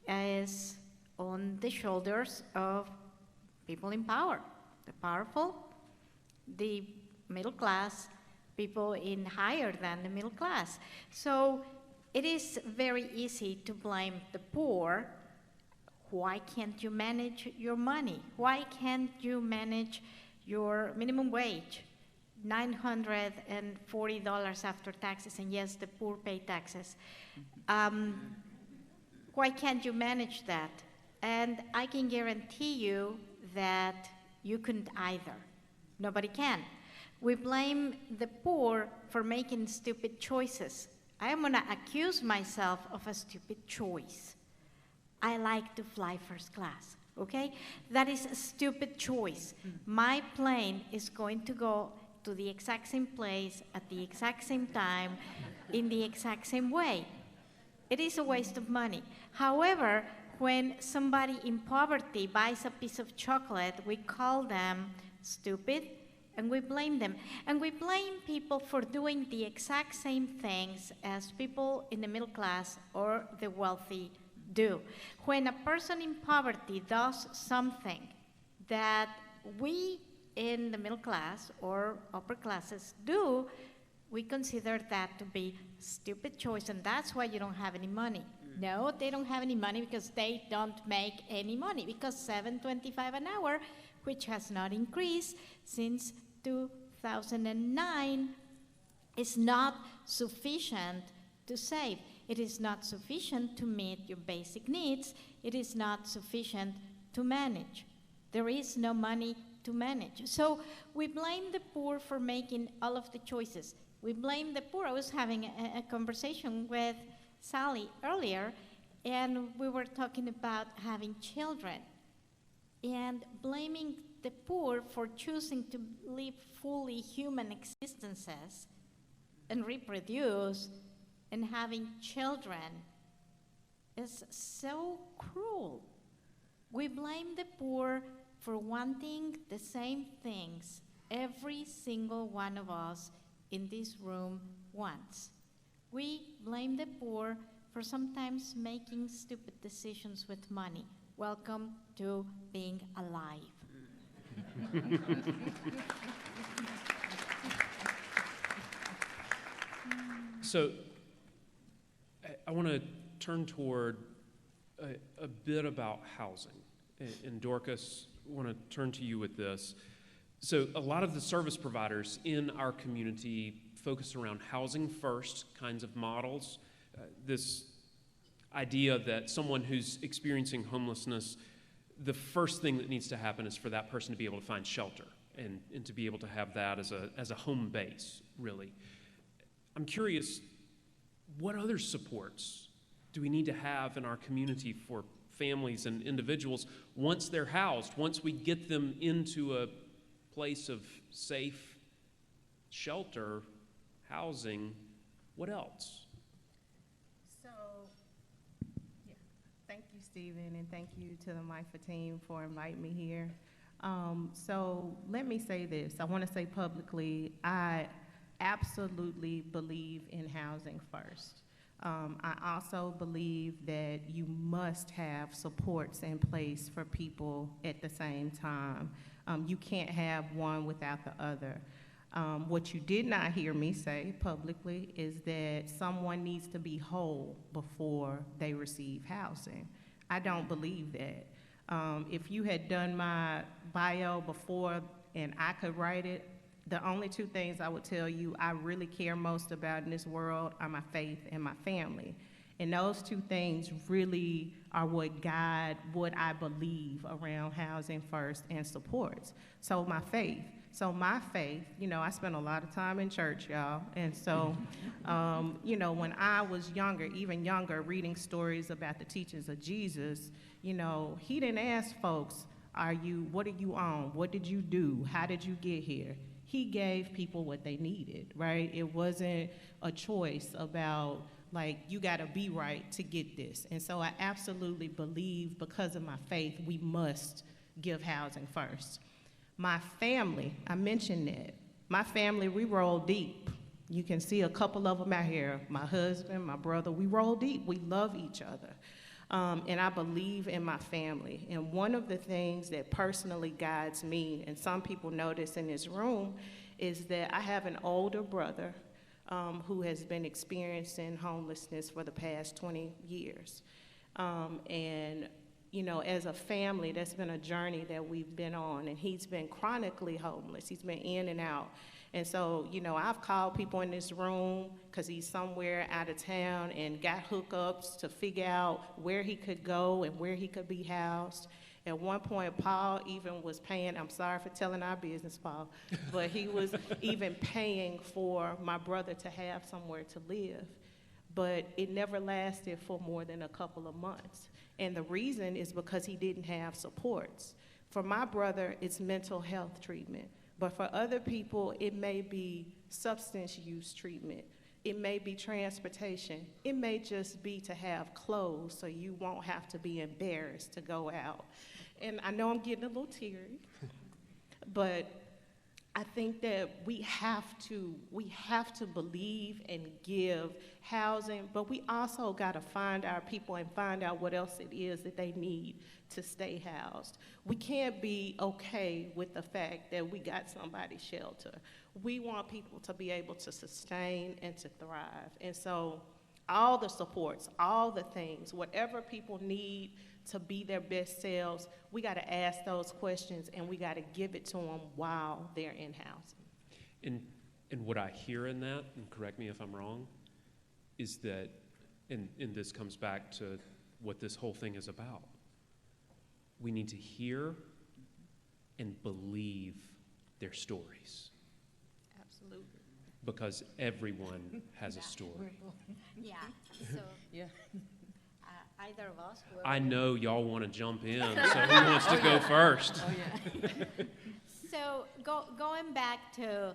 is on the shoulders of people in power, the powerful, the middle class, people in higher than the middle class. So it is very easy to blame the poor. Why can't you manage your money? Why can't you manage your minimum wage? $940 after taxes, and yes, the poor pay taxes. Why can't you manage that? And I can guarantee you that you couldn't either. Nobody can. We blame the poor for making stupid choices. I am gonna accuse myself of a stupid choice. I like to fly first class, okay? That is a stupid choice. My plane is going to go to the exact same place at the exact same time in the exact same way. It is a waste of money. However, when somebody in poverty buys a piece of chocolate, we call them stupid and we blame them. And we blame people for doing the exact same things as people in the middle class or the wealthy do. When a person in poverty does something that we in the middle class or upper classes do, we consider that to be stupid choice, and that's why you don't have any money. No, they don't have any money because they don't make any money, because $7.25 an hour, which has not increased since 2009, is not sufficient to save. It is not sufficient to meet your basic needs. It is not sufficient to manage. There is no money to manage. So we blame the poor for making all of the choices. We blame the poor. I was having a conversation with Sally earlier, and we were talking about having children and blaming the poor for choosing to live fully human existences and reproduce and having children is so cruel. We blame the poor for wanting the same things every single one of us in this room wants. We blame the poor for sometimes making stupid decisions with money. Welcome to being alive. So I want to turn toward a bit about housing. And Dorcas, I want to turn to you with this. So a lot of the service providers in our community focus around housing first kinds of models. This idea that someone who's experiencing homelessness, the first thing that needs to happen is for that person to be able to find shelter and to be able to have that as a home base, really. I'm curious, what other supports do we need to have in our community for families and individuals once they're housed, once we get them into a place of safe shelter, housing? What else? So, yeah, thank you, Stephen, and thank you to the MIFA team for inviting me here. So let me say this. I want to say publicly, I absolutely believe in housing first. I also believe that you must have supports in place for people at the same time. You can't have one without the other. What you did not hear me say publicly is that someone needs to be whole before they receive housing. I don't believe that. If you had done my bio before and I could write it, the only two things I would tell you I really care most about in this world are my faith and my family. And those two things really are what guide what I believe around housing first and supports. So my faith, you know, I spent a lot of time in church, y'all. And so, you know, when I was younger, even younger, reading stories about the teachings of Jesus, you know, he didn't ask folks, what are you on? What did you do? How did you get here? He gave people what they needed, right? It wasn't a choice about, like, you gotta be right to get this. And so I absolutely believe, because of my faith, we must give housing first. My family, I mentioned that. My family, we roll deep. You can see a couple of them out here. My husband, my brother, we roll deep. We love each other. And I believe in my family. And one of the things that personally guides me, and some people know this in this room, is that I have an older brother who has been experiencing homelessness for the past 20 years. And, you know, as a family, that's been a journey that we've been on, and he's been chronically homeless. He's been in and out. And so, you know, I've called people in this room because he's somewhere out of town and got hookups to figure out where he could go and where he could be housed. At one point, Paul even was paying, I'm sorry for telling our business, Paul, but he was even paying for my brother to have somewhere to live. But it never lasted for more than a couple of months. And the reason is because he didn't have supports. For my brother, it's mental health treatment. But for other people, it may be substance use treatment. It may be transportation. It may just be to have clothes so you won't have to be embarrassed to go out. And I know I'm getting a little teary, but I think that we have to believe and give housing, but we also got to find our people and find out what else it is that they need to stay housed. We can't be okay with the fact that we got somebody's shelter. We want people to be able to sustain and to thrive. And so all the supports, all the things, whatever people need to be their best selves, we got to ask those questions and we got to give it to them while they're in housing. And what I hear in that, and correct me if I'm wrong, is that, and this comes back to what this whole thing is about, we need to hear and believe their stories. Absolutely. Because everyone has a story. Yeah, so Yeah. either of us will. I know y'all want to jump in, so who wants to go first? Oh, yeah. So going back to,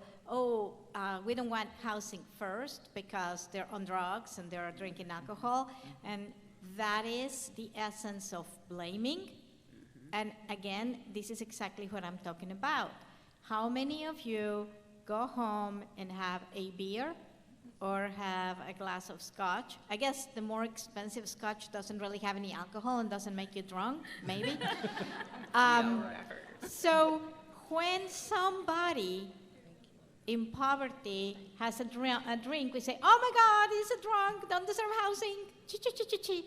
we don't want housing first because they're on drugs and they're drinking alcohol, and that is the essence of blaming. And again, this is exactly what I'm talking about. How many of you go home and have a beer or have a glass of scotch? I guess the more expensive scotch doesn't really have any alcohol and doesn't make you drunk, maybe. So when somebody in poverty has a drink, we say, oh my God, he's a drunk, don't deserve housing, chi-chi-chi-chi-chi.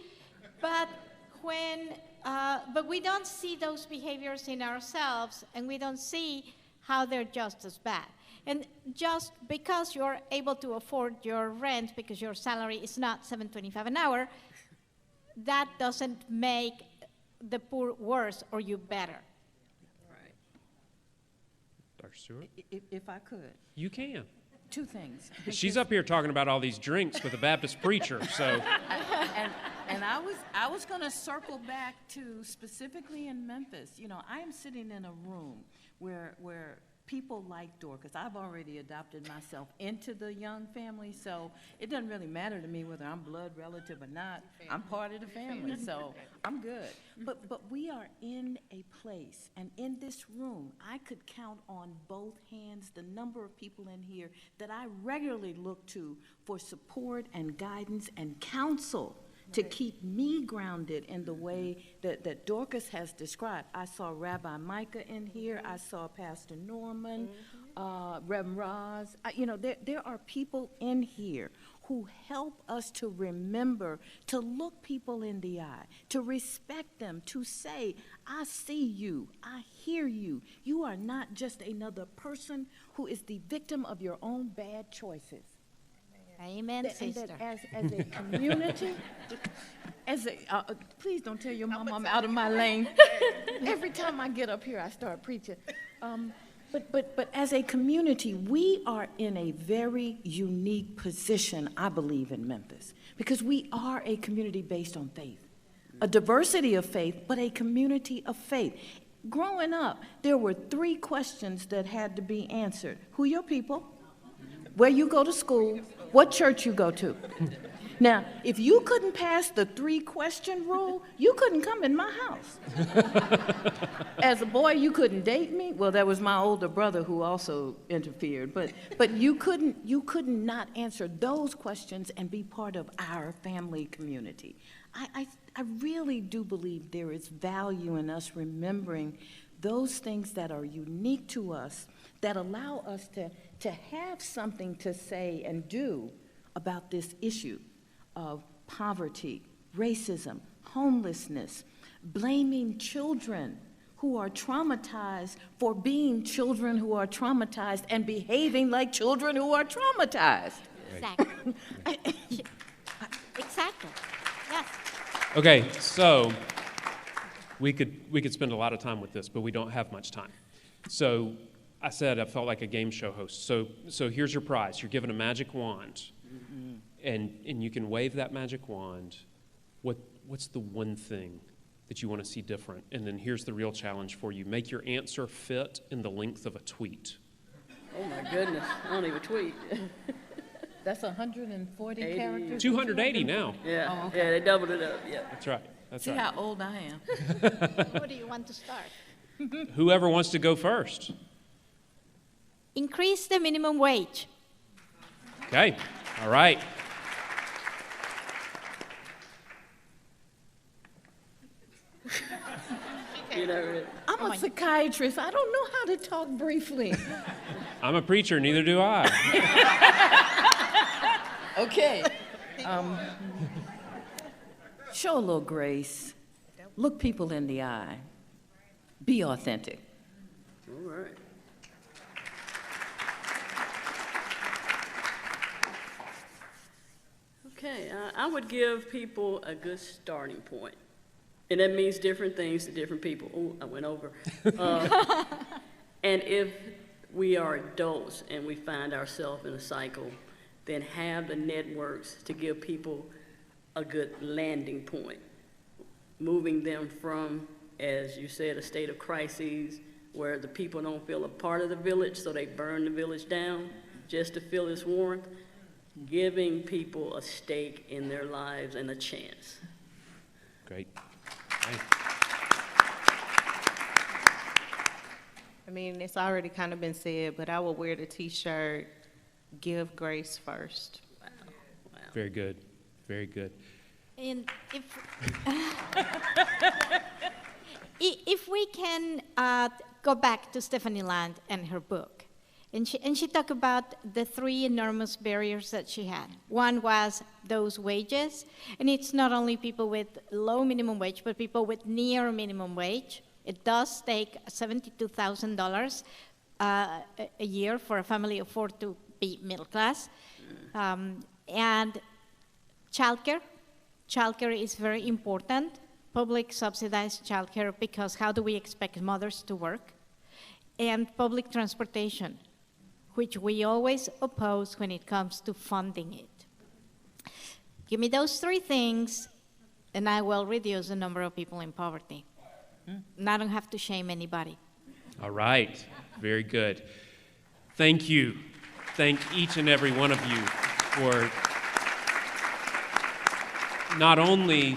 But we don't see those behaviors in ourselves, and we don't see how they're just as bad. And just because you're able to afford your rent because your salary is not $7.25 an hour, that doesn't make the poor worse or you better. Dr. Stewart? If I could, You can. two things. She's up here talking about all these drinks with a Baptist preacher, so. And I was going to circle back to specifically in Memphis. You know, I am sitting in a room where people like Dorcas. I've already adopted myself into the Young family, so it doesn't really matter to me whether I'm blood relative or not. I'm part of the family, so I'm good. But we are in a place, and in this room, I could count on both hands the number of people in here that I regularly look to for support and guidance and counsel to keep me grounded in the way that Dorcas has described. I saw Rabbi Micah in here. I saw Pastor Norman, Reverend Roz. You know, there are people in here who help us to remember to look people in the eye, to respect them, to say, I see you, I hear you. You are not just another person who is the victim of your own bad choices. Amen, sister. And that as a community, please don't tell your mom I'm out of my lane. Every time I get up here, I start preaching. But as a community, we are in a very unique position, I believe, in Memphis, because we are a community based on faith, a diversity of faith, but a community of faith. Growing up, there were 3 questions that had to be answered. Who your people? Where you go to school? What church you go to? Now, if you couldn't pass the 3-question rule, you couldn't come in my house. As a boy, you couldn't date me. Well, that was my older brother who also interfered. But you couldn't not answer those questions and be part of our family community. I really do believe there is value in us remembering those things that are unique to us, that allow us to have something to say and do about this issue of poverty, racism, homelessness, blaming children who are traumatized for being children who are traumatized and behaving like children who are traumatized. Exactly. Exactly. Yes. Okay, so we could spend a lot of time with this, but we don't have much time. So I said I felt like a game show host. So here's your prize. You're given a magic wand, and you can wave that magic wand. What's the one thing that you want to see different? And then here's the real challenge for you. Make your answer fit in the length of a tweet. Oh my goodness, I don't even tweet. That's 140 80. characters? 280 now. Yeah, Oh, okay. yeah, they doubled it up, yeah. That's right. That's See right. how old I am. Who do you want to start? Whoever wants to go first. Increase the minimum wage. Okay, all right. You know, I'm a psychiatrist. I don't know how to talk briefly. I'm a preacher, neither do I. Okay. Show a little grace. Look people in the eye. Be authentic. all right. Okay, I would give people a good starting point. And that means different things to different people. Oh, I went over. And if we are adults and we find ourselves in a cycle, then have the networks to give people a good landing point. Moving them from, as you said, a state of crises where the people don't feel a part of the village, so they burn the village down just to feel its warmth. Giving people a stake in their lives and a chance. Great. mean, it's already kind of been said, but I will wear the T-shirt, "Give grace first." Very good. Very good. And if we can go back to Stephanie Land and her book, and she talked about the three enormous barriers that she had. One was those wages, and it's not only people with low minimum wage, but people with near minimum wage. It does take $72,000 a year for a family of four to be middle class. And childcare. Childcare is very important. Public subsidized childcare, because how do we expect mothers to work? And public transportation, which we always oppose when it comes to funding it. Give me those three things, and I will reduce the number of people in poverty. And I don't have to shame anybody. All right. Very good. Thank you. Thank each and every one of you for not only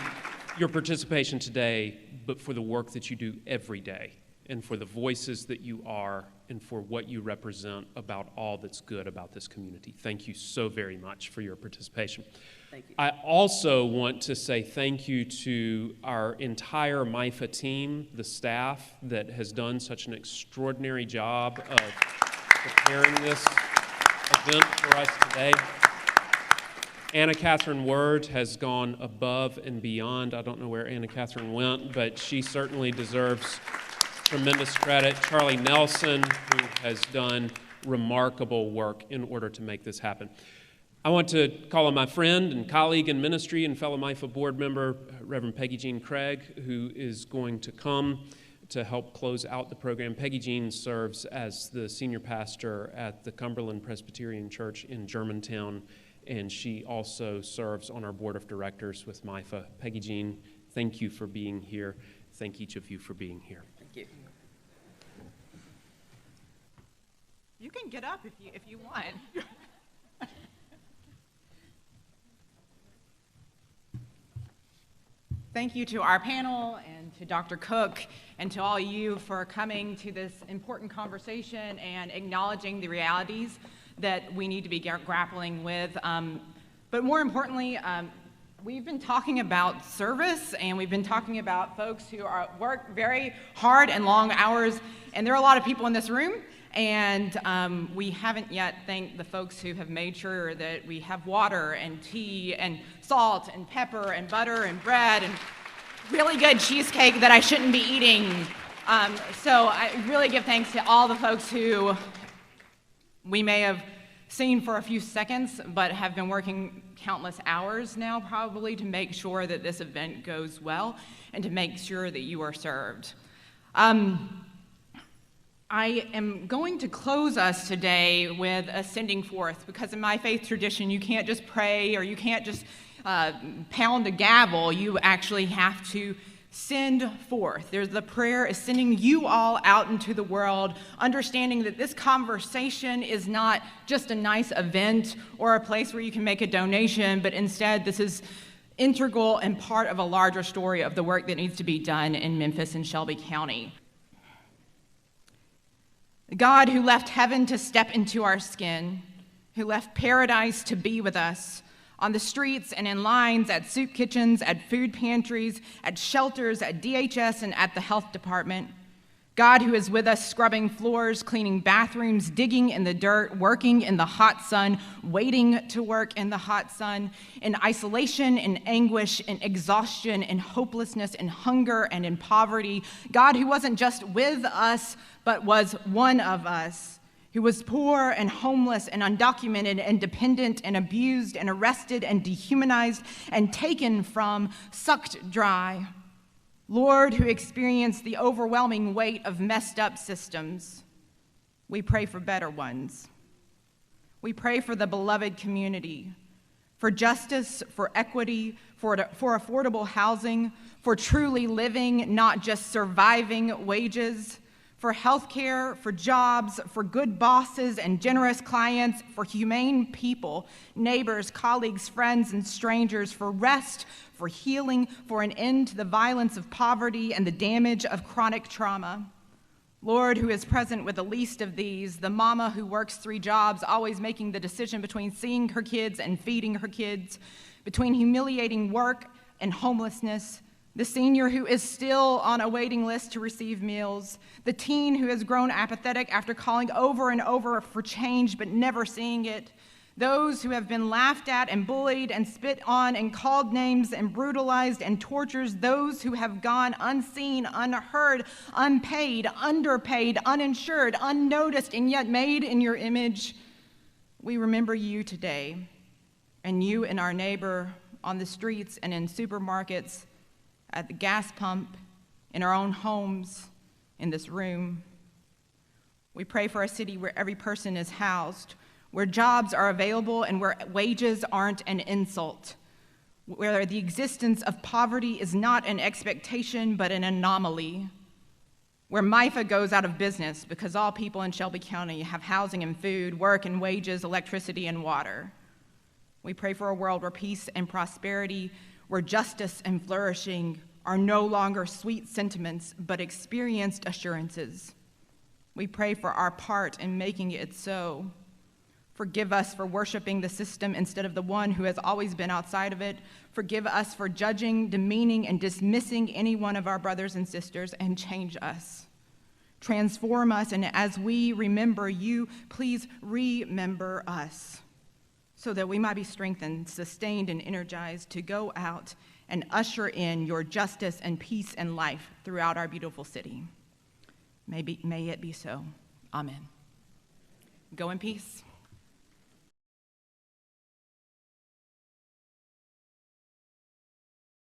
your participation today, but for the work that you do every day, and for the voices that you are, and for what you represent about all that's good about this community. Thank you so very much for your participation. Thank you. I also want to say thank you to our entire MIFA team, the staff that has done such an extraordinary job of preparing this event for us today. Anna Catherine Word has gone above and beyond. I don't know where Anna Catherine went, but she certainly deserves tremendous credit. Charlie Nelson, who has done remarkable work in order to make this happen. I want to call on my friend and colleague in ministry and fellow MIFA board member, Reverend Peggy Jean Craig, who is going to come to help close out the program. Peggy Jean serves as the senior pastor at the Cumberland Presbyterian Church in Germantown, and she also serves on our board of directors with MIFA. Peggy Jean, thank you for being here. Thank each of you for being here. Thank you. You can get up if you want. Thank you to our panel and to Dr. Cook and to all you for coming to this important conversation and acknowledging the realities that we need to be grappling with. But more importantly, we've been talking about service, and we've been talking about folks who work very hard and long hours, and there are a lot of people in this room, and we haven't yet thanked the folks who have made sure that we have water and tea and salt and pepper and butter and bread and really good cheesecake that I shouldn't be eating. So I really give thanks to all the folks who we may have seen for a few seconds, but have been working countless hours now probably to make sure that this event goes well and to make sure that you are served. I am going to close us today with a sending forth, because in my faith tradition, you can't just pray or you can't just pound a gavel. You actually have to send forth. The prayer is sending you all out into the world, understanding that this conversation is not just a nice event or a place where you can make a donation, but instead this is integral and part of a larger story of the work that needs to be done in Memphis and Shelby County. God, who left heaven to step into our skin, who left paradise to be with us on the streets and in lines, at soup kitchens, at food pantries, at shelters, at DHS, and at the health department. God, who is with us scrubbing floors, cleaning bathrooms, digging in the dirt, working in the hot sun, waiting to work in the hot sun, in isolation, in anguish, in exhaustion, in hopelessness, in hunger, and in poverty. God, who wasn't just with us, but was one of us, who was poor and homeless and undocumented and dependent and abused and arrested and dehumanized and taken from, sucked dry. Lord, who experienced the overwhelming weight of messed up systems, we pray for better ones. We pray for the beloved community, for justice, for equity, for affordable housing, for truly living, not just surviving wages, for healthcare, for jobs, for good bosses and generous clients, for humane people, neighbors, colleagues, friends, and strangers, for rest, for healing, for an end to the violence of poverty and the damage of chronic trauma. Lord, who is present with the least of these, the mama who works 3 jobs, always making the decision between seeing her kids and feeding her kids, between humiliating work and homelessness, the senior who is still on a waiting list to receive meals, the teen who has grown apathetic after calling over and over for change but never seeing it, those who have been laughed at and bullied and spit on and called names and brutalized and tortured, those who have gone unseen, unheard, unpaid, underpaid, uninsured, unnoticed, and yet made in your image. We remember you today, and you and our neighbor on the streets and in supermarkets, at the gas pump, in our own homes, in this room. We pray for a city where every person is housed, where jobs are available and where wages aren't an insult, where the existence of poverty is not an expectation but an anomaly, where MIFA goes out of business because all people in Shelby County have housing and food, work and wages, electricity and water. We pray for a world where peace and prosperity, where justice and flourishing are no longer sweet sentiments but experienced assurances. We pray for our part in making it so. Forgive us for worshiping the system instead of the one who has always been outside of it. Forgive us for judging, demeaning, and dismissing any one of our brothers and sisters, and change us. Transform us, and as we remember you, please remember us, so that we might be strengthened, sustained, and energized to go out and usher in your justice and peace and life throughout our beautiful city. May it be so. Amen. Go in peace.